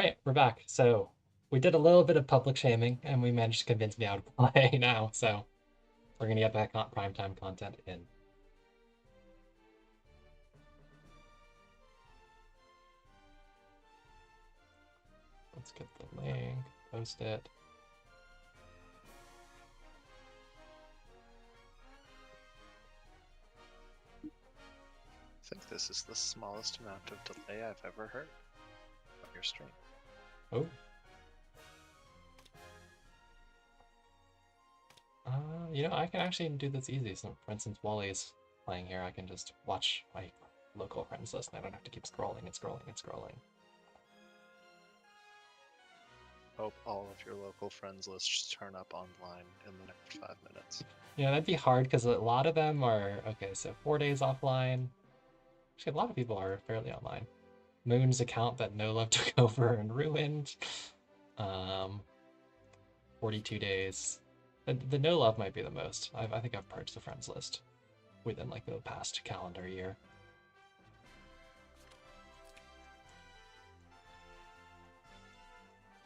Alright, we're back. So we did a little bit of public shaming and we managed to convince Meow to play now, so we're gonna get that primetime content in. Let's get the link, post it. I think this is the smallest amount of delay I've ever heard on your stream. Oh. I can actually do this easy. So, for instance, Walle's playing here. I can just watch my local friends list and I don't have to keep scrolling and scrolling and scrolling. Hope all of your local friends lists turn up online in the next 5 minutes. Yeah, that'd be hard because a lot of them are, okay, so 4 days offline. Actually, a lot of people are fairly online. Moon's account that No Love took over and ruined. 42 days. The No Love might be the most. I think I've purged the friends list within like the past calendar year.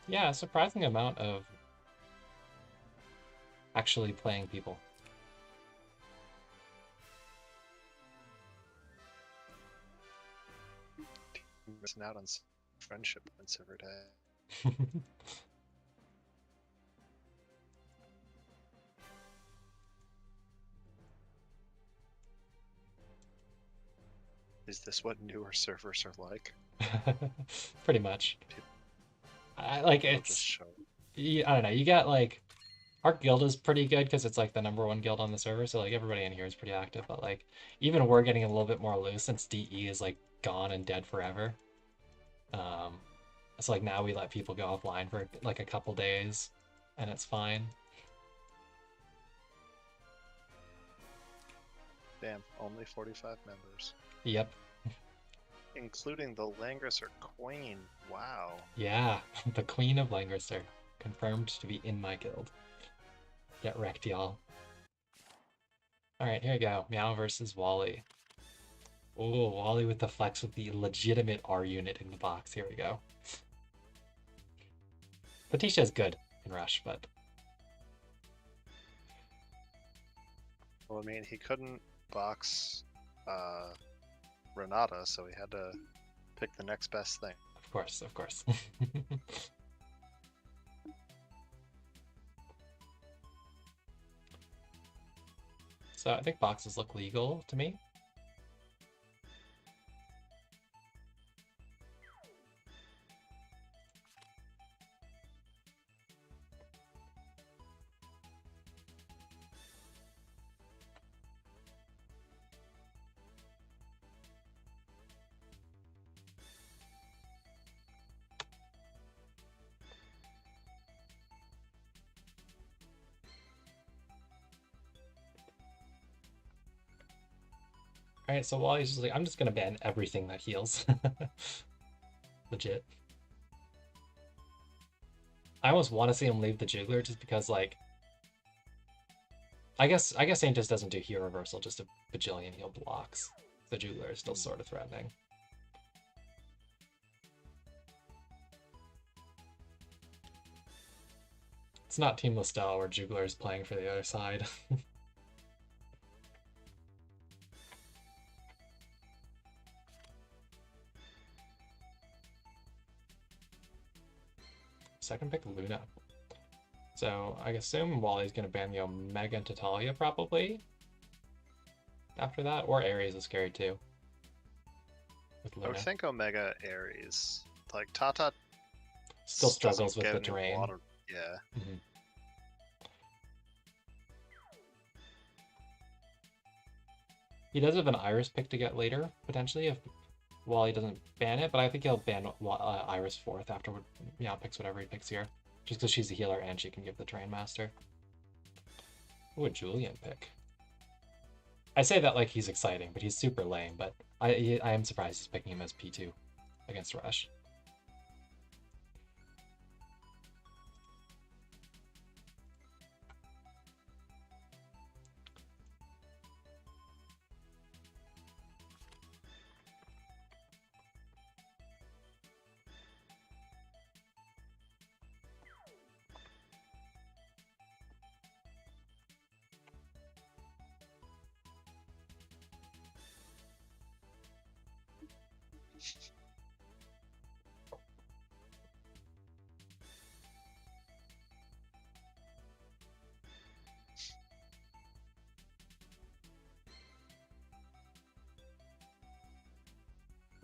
Yeah, a surprising amount of actually playing people. Missing out on friendship points every day. Is this what newer servers are like? Pretty much. I don't know. You got like our guild is pretty good because it's like the #1 guild on the server, so like everybody in here is pretty active. But like even we're getting a little bit more loose since DE is like gone and dead forever. It's like now we let people go offline for like a couple days, and it's fine. Damn, only 45 members. Yep. Including the Langrisser Queen. Wow. Yeah, the Queen of Langrisser. Confirmed to be in my guild. Get wrecked, y'all. Alright, here we go. Meow versus Walle. Oh, Walle with the flex with the legitimate R unit in the box. Here we go. Patisha is good in Rush, but... Well, I mean, he couldn't box Renata, so he had to pick the next best thing. Of course, of course. So I think boxes look legal to me. Alright, so Wally's just like, I'm just gonna ban everything that heals. Legit. I almost want to see him leave the Jiggler just because, like... I guess Saint just doesn't do hero reversal, just a bajillion heal blocks. The Jiggler is still sort of threatening. It's not Team Listel where Jiggler is playing for the other side. Second pick Luna. So I assume Wally's gonna ban the Omega and Tatalia probably. After that, or Ares is scary too. With Luna. I would think Omega Ares. Like Tata still struggles with the terrain. Yeah. Mm-hmm. He does have an Iris pick to get later, potentially, if Wally doesn't ban it, but I think he'll ban Iris 4th after Meow picks whatever he picks here. Just because she's a healer and she can give the Train Master. Ooh, a Julian pick. I say that like he's exciting, but he's super lame, but I am surprised he's picking him as P2 against Rush.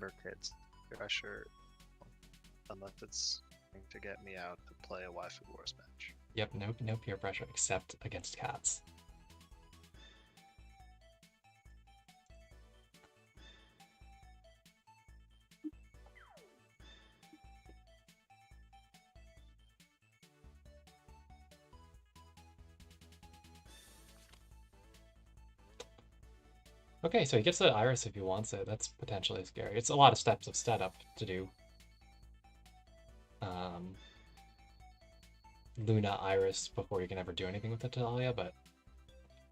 Merkids pressure, unless it's going to get me out to play a Waifu Wars match. Yep, no peer pressure except against cats. Okay, so he gets the Iris if he wants it. That's potentially scary. It's a lot of steps of setup to do. Luna Iris before you can ever do anything with the Talia, but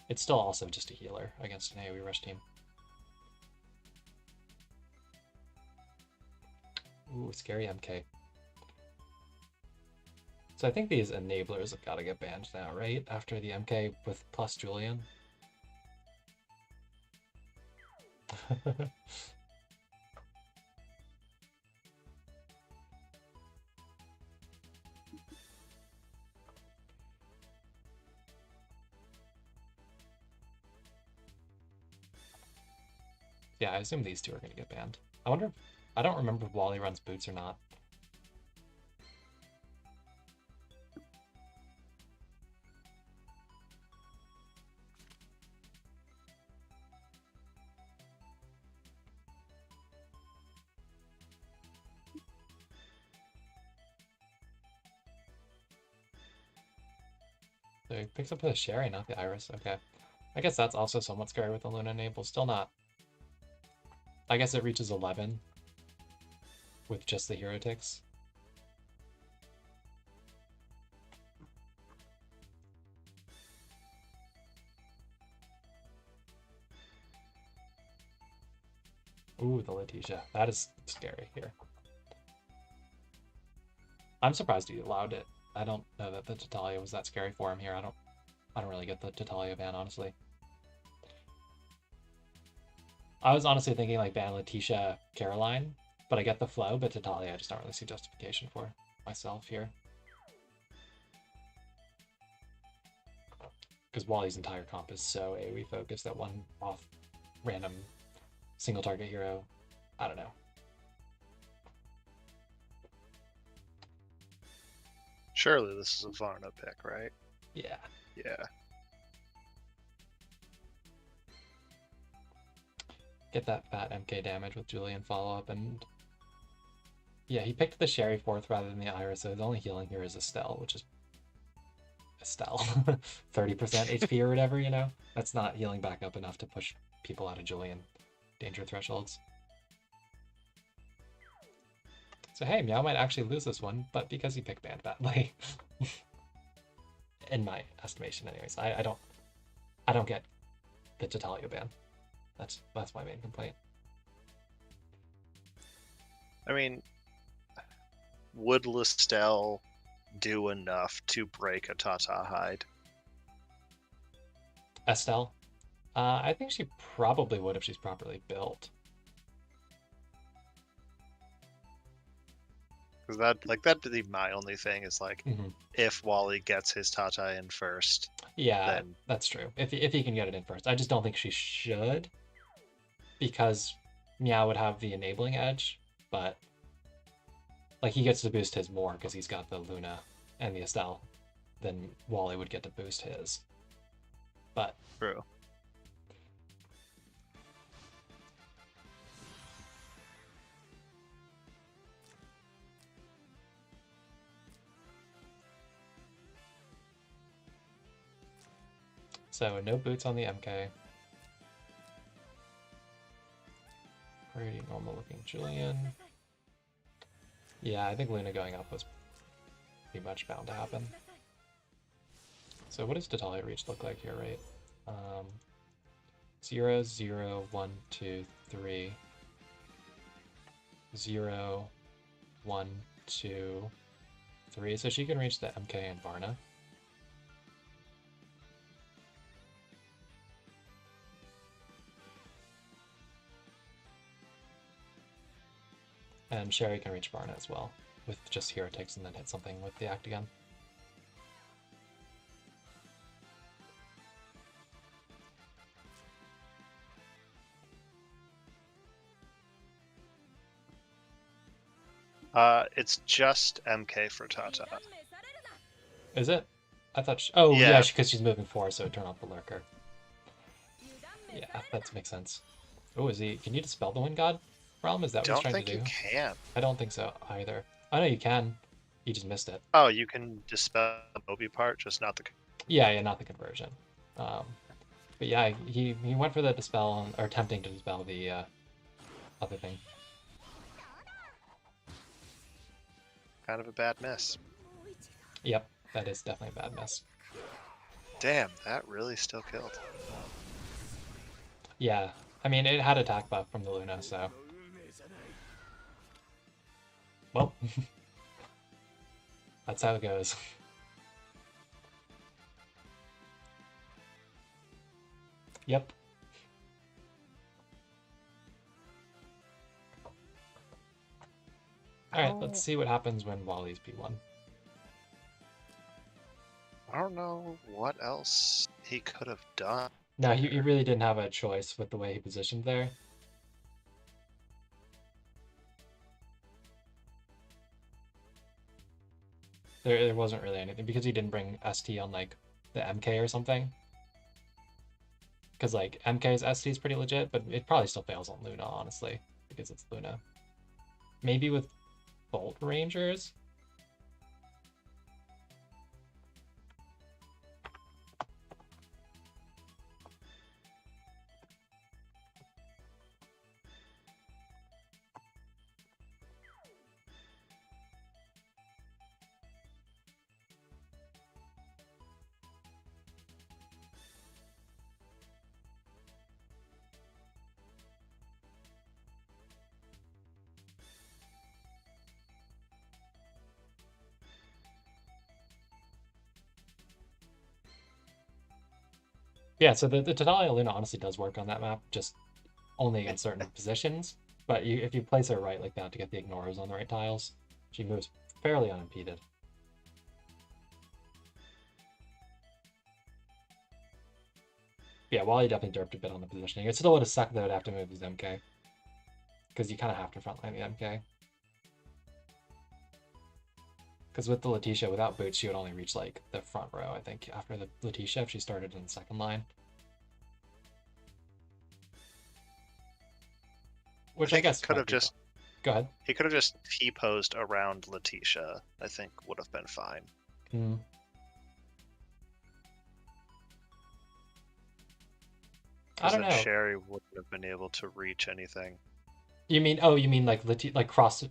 it's still also just a healer against an AoE rush team. Ooh, scary MK. So I think these enablers have got to get banned now, right? After the MK with plus Julian. Yeah, I assume these two are going to get banned. I wonder if, I don't remember if Walle runs boots or not. So he picks up the Sherry, not the Iris. Okay. I guess that's also somewhat scary with the Luna enable. Still not. I guess it reaches 11 with just the hero ticks. Ooh, the Letitia. That is scary here. I'm surprised he allowed it. I don't know that the Tatalia was that scary for him here. I don't really get the Tatalia ban, honestly. I was honestly thinking like ban Letitia Caroline, but I get the flow, but Tatalia I just don't really see justification for myself here. Because Wally's entire comp is so AoE focused that one off random single target hero, I don't know. Surely this is a Varna pick, right? Yeah. Yeah. Get that fat MK damage with Julian follow-up, and yeah, he picked the Sherry fourth rather than the Iris, so his only healing here is Estelle, which is Estelle. 30% HP or whatever, you know? That's not healing back up enough to push people out of Julian danger thresholds. So hey, Meow might actually lose this one, but because he picked banned badly. In my estimation, anyways. I don't get the Tatalia ban. That's my main complaint. I mean, would Lestelle do enough to break a Tata hide? Estelle? I think she probably would if she's properly built. Because that'd be my only thing is like, if Walle gets his Tata in first. Yeah, then... that's true. If he can get it in first. I just don't think she should. Because Meow would have the enabling edge, but like he gets to boost his more because he's got the Luna and the Estelle. Then Walle would get to boost his. But true. So no boots on the MK. Pretty normal looking Julian. Yeah, I think Luna going up was pretty much bound to happen. So what does Tatalia reach look like here, right? 0, 0, 1, 2, 3. 0, 1, 2, 3. So she can reach the MK and Varna. And Sherry can reach Varna as well, with just hero takes and then hit something with the act again. It's just MK for Tata. Is it? I thought. Oh Yeah. yeah, because she's moving forward, so turn off the lurker. Yeah, that makes sense. Oh, is he? Can you dispel the Wind God realm? Is that what he's Don't trying think to do? you can. I don't think so either. I know you can. You just missed it. Oh, you can dispel the Moby part, just not the. Yeah, not the conversion. But yeah, he went for the dispel or attempting to dispel the other thing. Kind of a bad miss. Yep, that is definitely a bad miss. Damn, that really still killed. Yeah, I mean it had attack buff from the Luna, so. Well, that's how it goes. Yep. Alright, let's see what happens when Wally's P1. I don't know what else he could have done. No, he really didn't have a choice with the way he positioned there. There wasn't really anything because he didn't bring ST on like the MK or something. Because like MK's ST is pretty legit, but it probably still fails on Luna, honestly, because it's Luna. Maybe with Bolt Rangers? Yeah, so the Tatalia Luna honestly does work on that map, just only against certain positions. But if you place her right like that to get the ignorers on the right tiles, she moves fairly unimpeded. Yeah, Wally definitely derped a bit on the positioning. It still would have sucked though to have to move his MK. Because you kind of have to frontline the MK. Because with the Letitia, without boots, she would only reach like the front row, I think, after the Letitia if she started in the second line. Which I guess could have just. Go ahead. He could have just T-posed around Letitia. I think would have been fine. I don't know. Sherry wouldn't have been able to reach anything. You mean like cross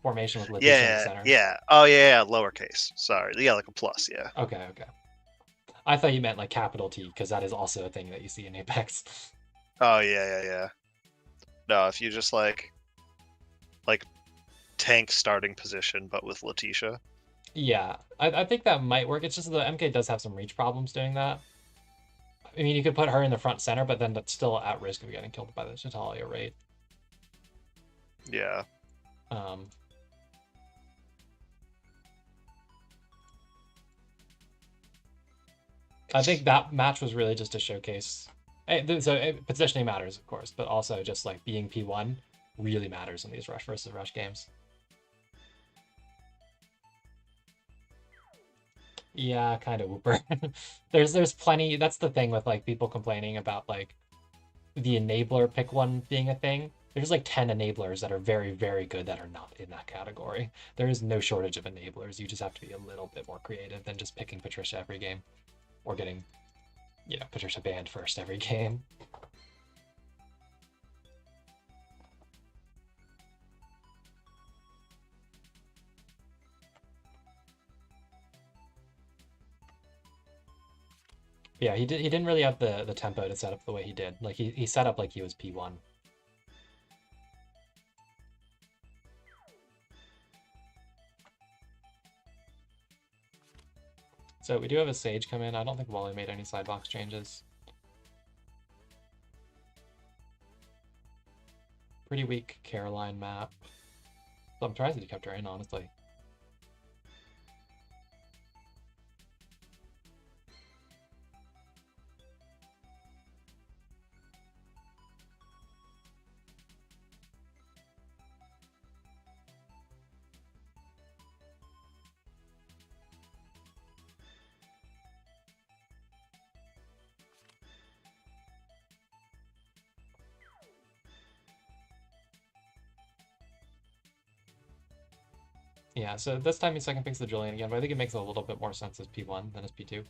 formation with Letitia in the center? Yeah. Oh yeah, lowercase. Sorry. Yeah, like a plus. Yeah. Okay. I thought you meant like capital T because that is also a thing that you see in Apex. Oh yeah. No, if you just like tank starting position, but with Letitia. Yeah, I think that might work. It's just the MK does have some reach problems doing that. I mean, you could put her in the front center, but then that's still at risk of getting killed by the Natalia, right? Yeah. I think that match was really just to showcase. So positioning matters, of course, but also just like being P1 really matters in these rush versus rush games. Yeah, kind of Whooper. There's plenty. That's the thing with like people complaining about like the enabler pick one being a thing. There's like 10 enablers that are very, very good that are not in that category. There is no shortage of enablers. You just have to be a little bit more creative than just picking Patricia every game or getting, Patricia banned first every game. Yeah, he didn't really have the tempo to set up the way he did. Like he set up like he was P1. So we do have a Sage come in. I don't think Walle made any sidebox changes. Pretty weak Caroline map. I'm surprised that he kept her in, honestly. Yeah, so this time he second picks the Julian again, but I think it makes a little bit more sense as P1 than as P2.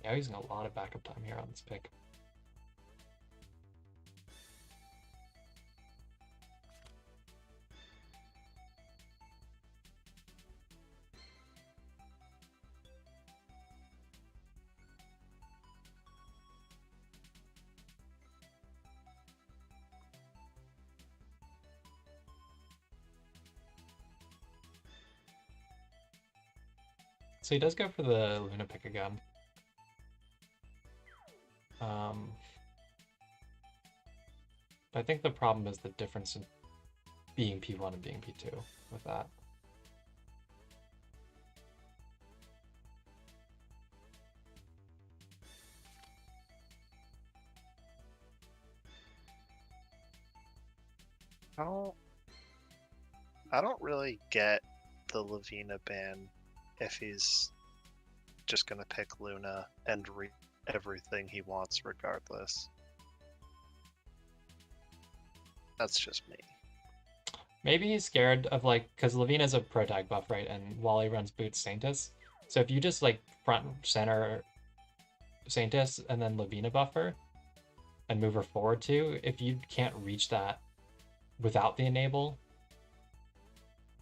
Yeah, using a lot of backup time here on this pick. So he does go for the Luna pick again. I think the problem is the difference in being P1 and being P2 with that. I don't really get the Lavina ban if he's just gonna pick Luna and read everything he wants regardless. That's just me. Maybe he's scared of, like, because Lavina's a pro tag buff, right? And Walle runs Boots Saintus. So if you just, like, front center Saintus and then Lavina buffer and move her forward too, if you can't reach that without the enable,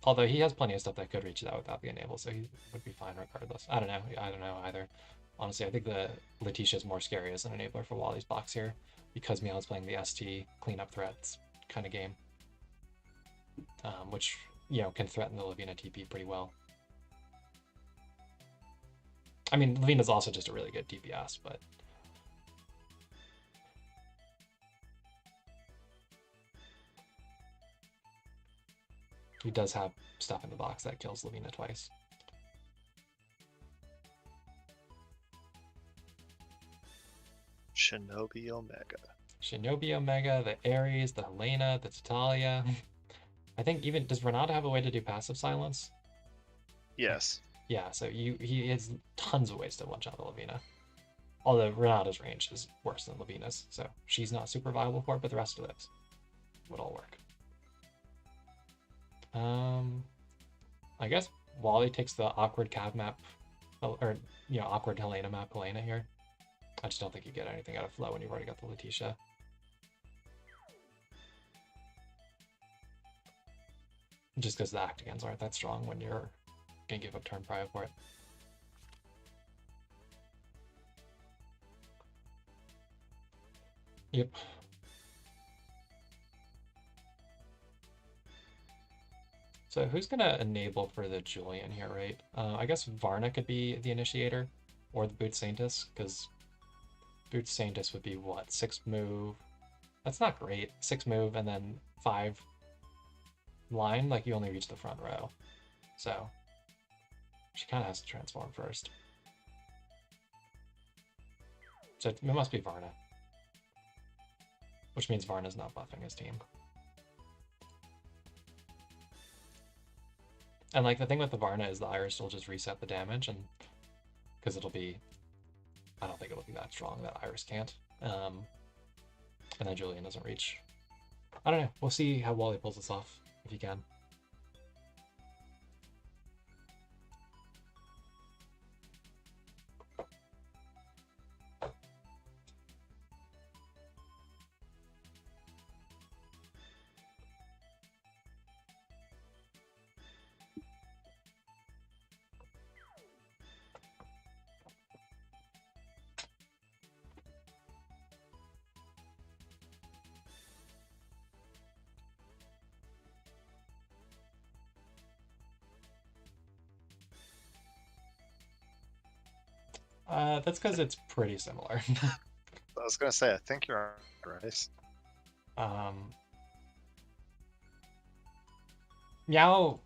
although he has plenty of stuff that could reach that without the enable, so he would be fine regardless. I don't know either. Honestly, I think the Letitia is more scary as an enabler for Wally's box here because Meow is playing the ST cleanup threats kind of game, which, you know, can threaten the Lavina TP pretty well. I mean, Lavina's also just a really good DPS, but he does have stuff in the box that kills Lavina twice. Shinobi Omega. Shinobi Omega, the Ares, the Helena, the Tatalia. I think even, does Renata have a way to do passive silence? Yes. Yeah, so he has tons of ways to one-shot the Lavina. Although Renata's range is worse than Lavina's, so she's not super viable for it, but the rest of those would all work. I guess Walle takes the awkward Cav map, or, you know, awkward Helena map Helena here. I just don't think you get anything out of Flow when you've already got the Letitia. Just because the Actigans aren't that strong when you're gonna give up turn prio for it. Yep. So who's gonna enable for the Julian here, right? I guess Varna could be the initiator, or the Boot Saintus, because Boot Saintus would be what, 6 move? That's not great. 6 move and then 5 line, like you only reach the front row. So she kind of has to transform first. So it must be Varna. Which means Varna's not buffing his team. And like the thing with the Varna is the Iris will just reset the damage, and because it'll be, I don't think it'll be that strong that Iris can't. And then Julian doesn't reach. I don't know. We'll see how Walle pulls this off, if he can. That's because it's pretty similar. I was gonna say, I think you're right. um, Meow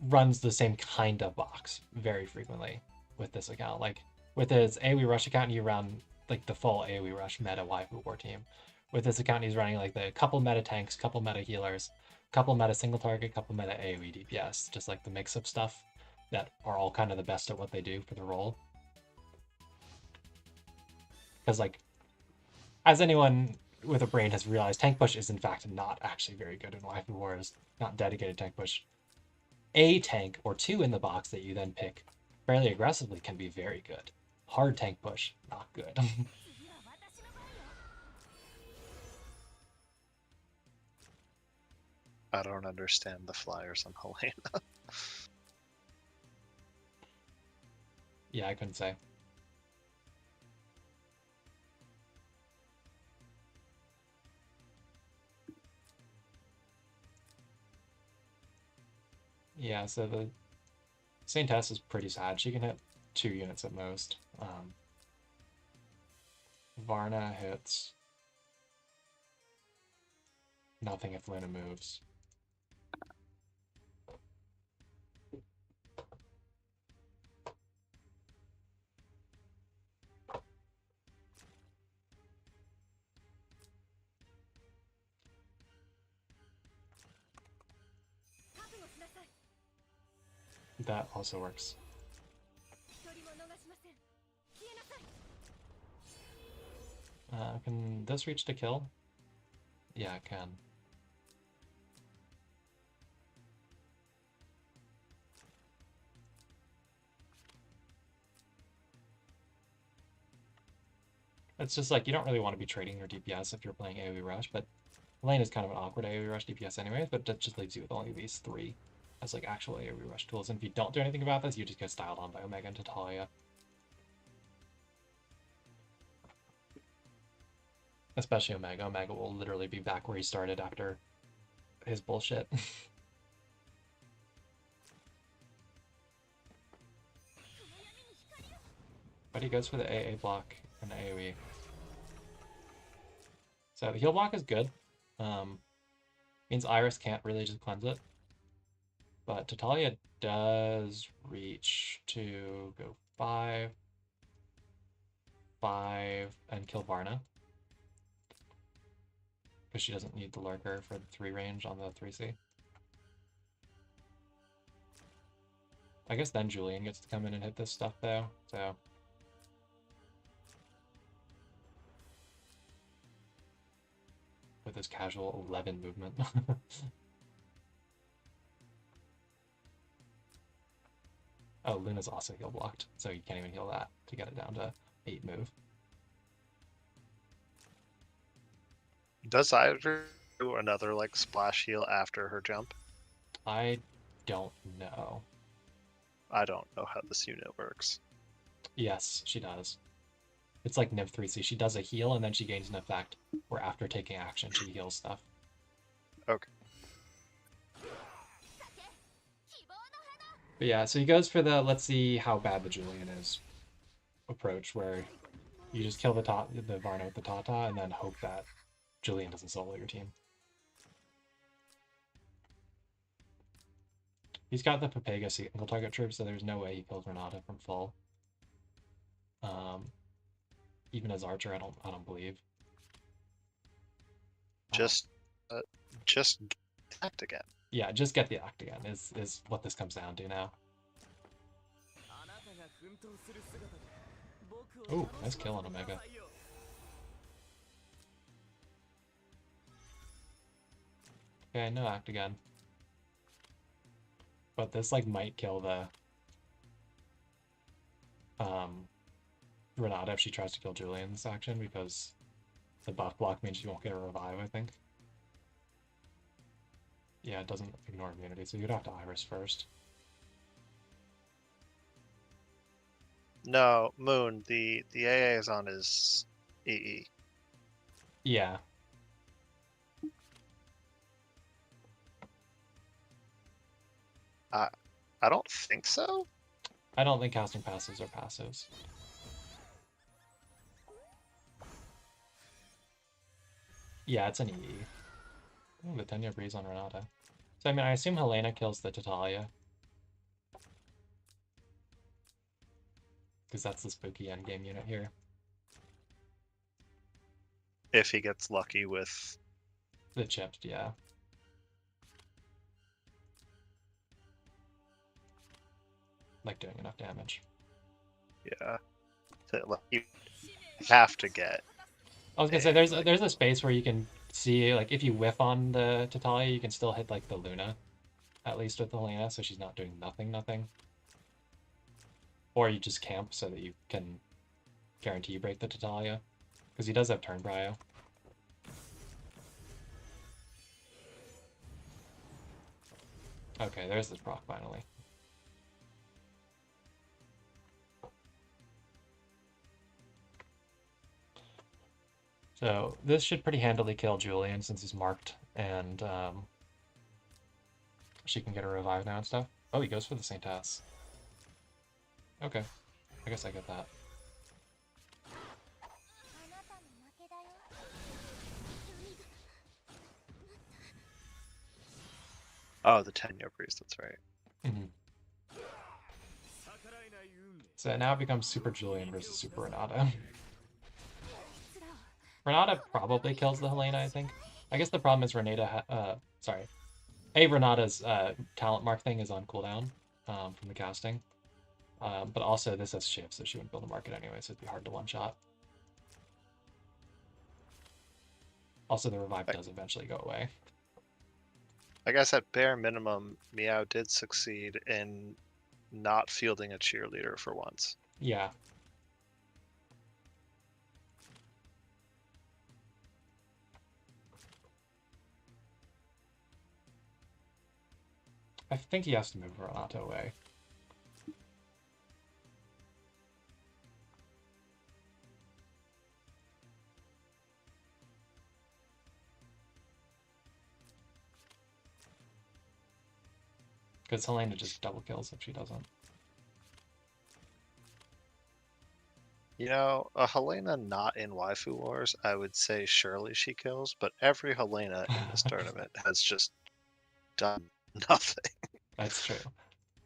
runs the same kind of box very frequently with this account. Like with his AoE Rush account, you run like the full AoE Rush meta Waifu War team. With this account, he's running like the couple meta tanks, couple meta healers, couple meta single target, couple meta AoE DPS, just like the mix of stuff that are all kind of the best at what they do for the role. Because like, as anyone with a brain has realized, tank push is in fact not actually very good in Waifu Wars. Not dedicated tank push. A tank or two in the box that you then pick fairly aggressively can be very good. Hard tank push, not good. I don't understand the flyers on Helena. Yeah, I couldn't say. Yeah, so the Saintess is pretty sad. She can hit 2 units at most. Varna hits nothing if Luna moves. That also works. Can this reach to kill? Yeah, it can. It's just like you don't really want to be trading your DPS if you're playing AoE Rush, but Lane is kind of an awkward AoE Rush DPS anyways, but that just leaves you with only these 3 as like actual AoE Rush tools. And if you don't do anything about this, you just get styled on by Omega and Tatalia. Especially Omega. Omega will literally be back where he started after his bullshit. But he goes for the AA block and the AoE. So the heal block is good. Means Iris can't really just cleanse it. But Tatalia does reach to go 5, 5, and kill Varna. Because she doesn't need the lurker for the 3 range on the 3C. I guess then Julian gets to come in and hit this stuff though, so. With his casual 11 movement. Oh, Luna's also heal blocked, so you can't even heal that to get it down to 8 move. Does either do another like splash heal after her jump? I don't know. I don't know how this unit works. Yes, she does. It's like Nymph 3C. She does a heal and then she gains an effect where after taking action she heals stuff. Okay. But yeah, so he goes for the let's see how bad the Julian is approach where you just kill the Varna with the Tata and then hope that Julian doesn't solo your team. He's got the Pepega single target troops, so there's no way he kills Renata from full. Even as Archer, I don't believe. Just act again. Yeah, just get the act again is what this comes down to now. Ooh, nice kill on Omega. Okay, no act again. But this like might kill the Renata if she tries to kill Julian's action because the buff block means she won't get a revive, I think. Yeah, it doesn't ignore immunity, so you'd have to Iris first. No, Moon, the AA is on his EE. Yeah. I don't think so. I don't think casting passives are passives. Yeah, it's an EE. Ooh, the Tenya Breeze on Renata. So, I mean, I assume Helena kills the Tatalia. Because that's the spooky endgame unit here. If he gets lucky with... The chipped, yeah. Like doing enough damage. Yeah. You have to get... I was gonna say, there's a space where you can see, like, if you whiff on the Tatalia, you can still hit, like, the Luna. At least with Helena, so she's not doing nothing. Or you just camp so that you can guarantee you break the Tatalia. Because he does have turn prio. Okay, there's this proc finally. So this should pretty handily kill Julian since he's marked, and she can get a revive now and stuff. Oh, he goes for the Saintess. Okay, I guess I get that. Oh, the Tenya Breeze, that's right. Mm-hmm. So now it becomes Super Julian versus Super Renata. Renata probably kills the Helena, I think. I guess the problem is Renata's talent mark thing is on cooldown from the casting. But also this has shift, so she wouldn't build a market anyway, so it'd be hard to one-shot. Also, the revive does eventually go away. I guess at bare minimum, Meow did succeed in not fielding a cheerleader for once. Yeah. I think he has to move Renata away. Because Helena just double kills if she doesn't. You know, a Helena not in Waifu Wars, I would say surely she kills, but every Helena in this tournament has just done nothing. That's true.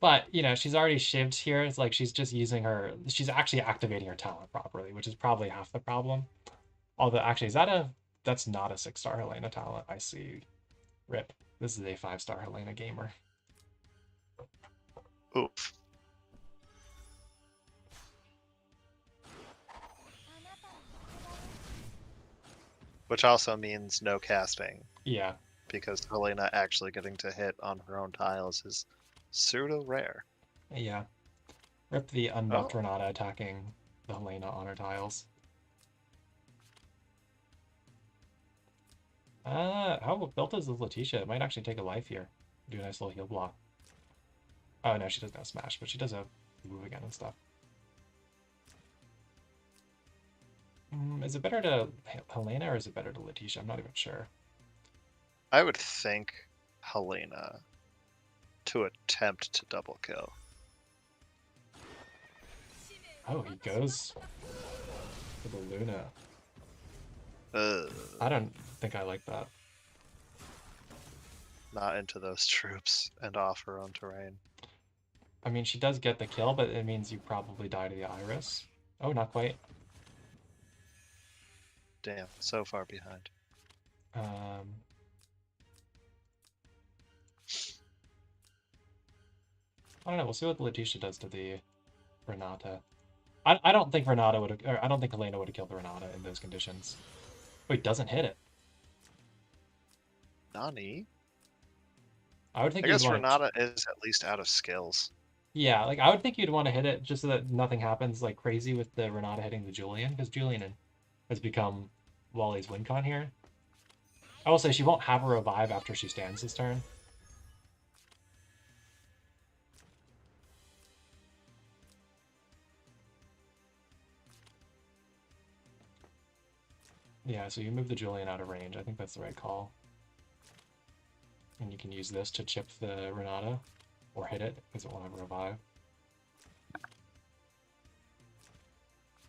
But, you know, she's already shivved here. It's like she's just using her... She's actually activating her talent properly, which is probably half the problem. Although, actually, that's not a 6-star Helena talent. I see. Rip. This is a 5-star Helena gamer. Oof. Which also means no casting. Yeah. Because Helena actually getting to hit on her own tiles is pseudo rare. Yeah. Rip the unbuffed Renata attacking the Helena on her tiles. How built is this Letitia? It might actually take a life here. Do a nice little heal block. Oh no, she doesn't have smash, but she does have move again and stuff. Is it better to Helena or is it better to Letitia? I'm not even sure. I would think Helena to attempt to double kill. Oh, he goes for the Luna. I don't think I like that. Not into those troops and off her own terrain. I mean, she does get the kill, but it means you probably die to the Iris. Oh, not quite. Damn, so far behind. I don't know. We'll see what Letitia does to the Renata. I don't think Renata would have, or I don't think Helena would have killed the Renata in those conditions. Wait, doesn't hit it. Nani? I would think I guess you'd want Renata is at least out of skills. Yeah, like I would think you'd want to hit it just so that nothing happens like crazy with the Renata hitting the Julian, because Julian has become Walle's win con here. I will say she won't have a revive after she stands this turn. Yeah, so you move the Julian out of range. I think that's the right call. And you can use this to chip the Renata, or hit it, because it won't have a revive.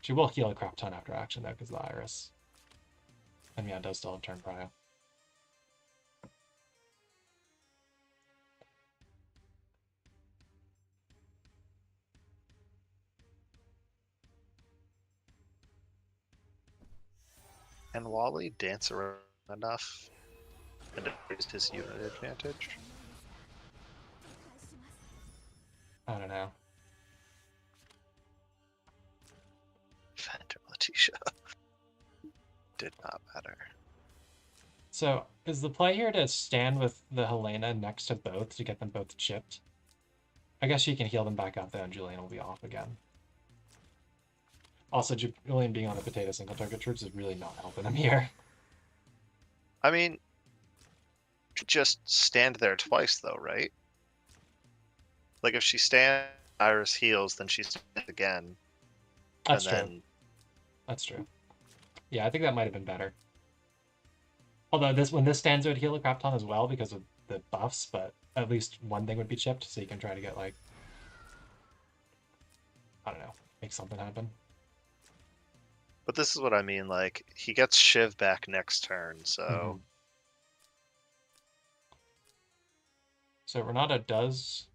She will heal a crap ton after action, though, because of the Iris. And Meow does still have turn prio. And Walle dance around enough and raised his unit advantage. I don't know. Fender Letitia. Did not matter. So, is the play here to stand with the Helena next to both to get them both chipped? I guess she can heal them back up, though, and Julian will be off again. Also, Julian being on the potato single target troops is really not helping him here. I mean, just stand there twice, though, right? Like, if she stands, Iris heals, then she stands again. That's and true. Then... That's true. Yeah, I think that might have been better. Although when this stands, it would heal a crap ton as well because of the buffs, but at least one thing would be chipped, so you can try to get, like, I don't know, make something happen. But this is what I mean, like, he gets Shiv back next turn, so... So Renata does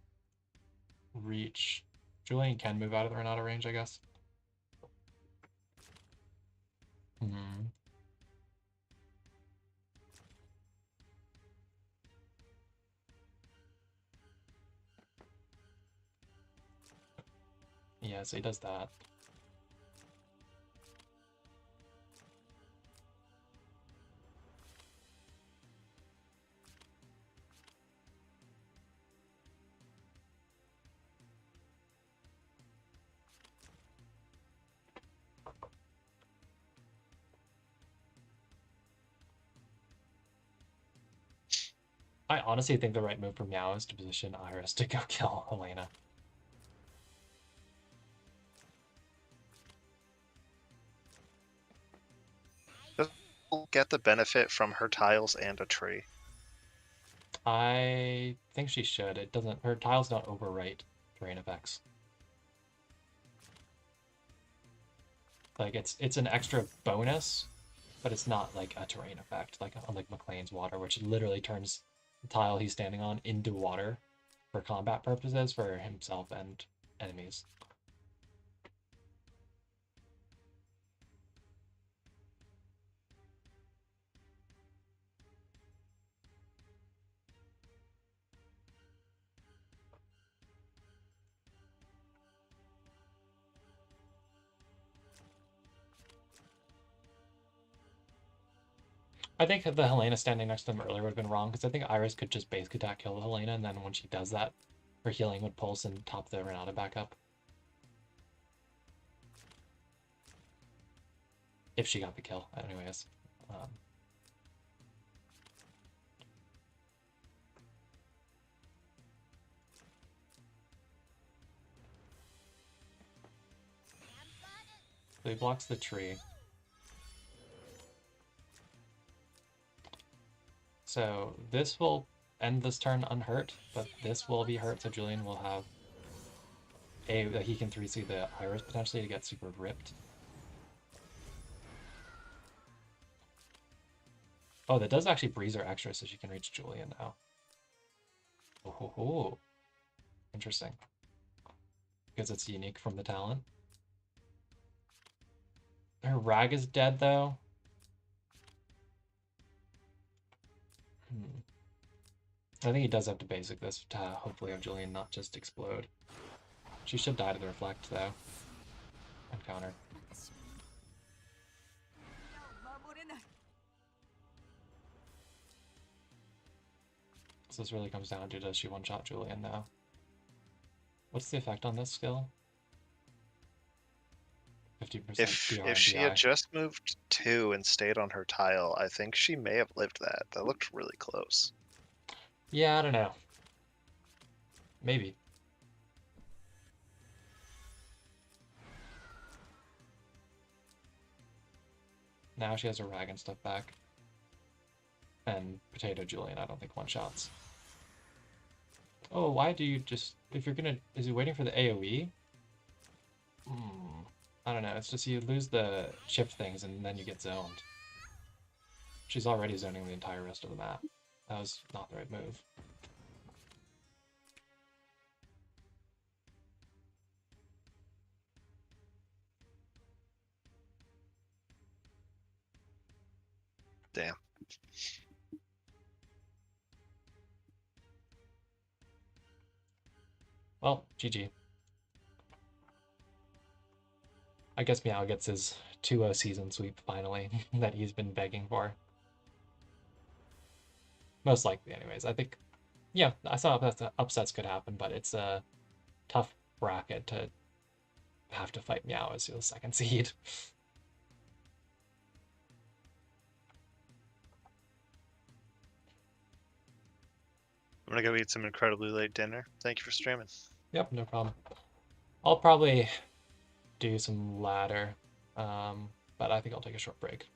reach. Julian can move out of the Renata range, I guess. Yeah, so he does that. I honestly think the right move for Meow is to position Iris to go kill Helena. Get the benefit from her tiles and a tree. I think she should. It doesn't. Her tiles don't overwrite terrain effects. Like it's an extra bonus, but it's not like a terrain effect. Like unlike McLean's water, which literally turns the tile he's standing on into water for combat purposes for himself and enemies. I think the Helena standing next to them earlier would have been wrong, because I think Iris could just basic attack kill the Helena, and then when she does that, her healing would pulse and top the Renata back up. If she got the kill, anyways. So he blocks the tree. So this will end this turn unhurt, but this will be hurt, so Julian will have he can 3C the Iris potentially to get super ripped. Oh, that does actually breeze her extra, so she can reach Julian now. Oh, ho, ho. Interesting. Because it's unique from the talent. Her Rag is dead, though. I think he does have to basic this to hopefully have Julian not just explode. She should die to the Reflect, though. And counter. So this really comes down to, does she one-shot Julian now? What's the effect on this skill? 50% If she had just moved 2 and stayed on her tile, I think she may have lived that. That looked really close. Yeah, I don't know. Maybe. Now she has her Rag and stuff back. And Potato Julian, I don't think one-shots. Oh, why do you just... If you're gonna... Is he waiting for the AoE? I don't know. It's just you lose the chip things and then you get zoned. She's already zoning the entire rest of the map. That was not the right move. Damn. Well, GG. I guess Meow gets his 2-0 season sweep finally that he's been begging for. Most likely, anyways. I think, yeah, I saw upsets could happen, but it's a tough bracket to have to fight Meow as your second seed. I'm gonna go eat some incredibly late dinner. Thank you for streaming. Yep, no problem. I'll probably do some ladder, but I think I'll take a short break.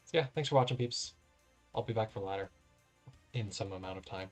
So yeah, thanks for watching, peeps. I'll be back for ladder in some amount of time.